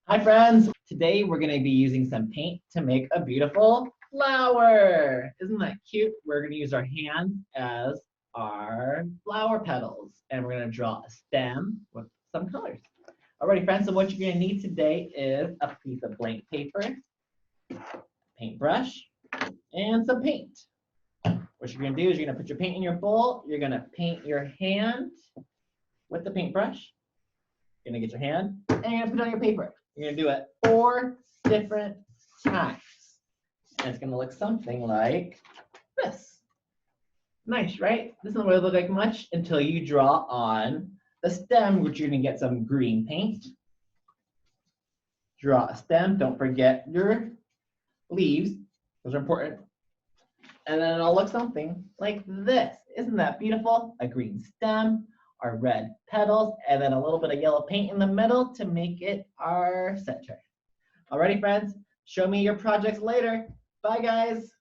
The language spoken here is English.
Hi friends, today we're going to be using some paint to make a beautiful flower. Isn't that cute? We're going to use our hand as our flower petals and we're going to draw a stem with some colors. Alrighty friends, so what you're going to need today is a piece of blank paper, paintbrush, and some paint. What you're going to do is you're going to put your paint in your bowl, you're going to paint your hand with the paintbrush. You're going to get your hand and you're going to put it on your paper. You're going to do it 4 different times. And it's going to look something like this. Nice, right? This doesn't really look like much until you draw on the stem, which you're going to get some green paint. Draw a stem. Don't forget your leaves. Those are important. And then it'll look something like this. Isn't that beautiful? A green stem, our red petals, and then a little bit of yellow paint in the middle to make it our center. Alrighty, friends, show me your projects later. Bye, guys.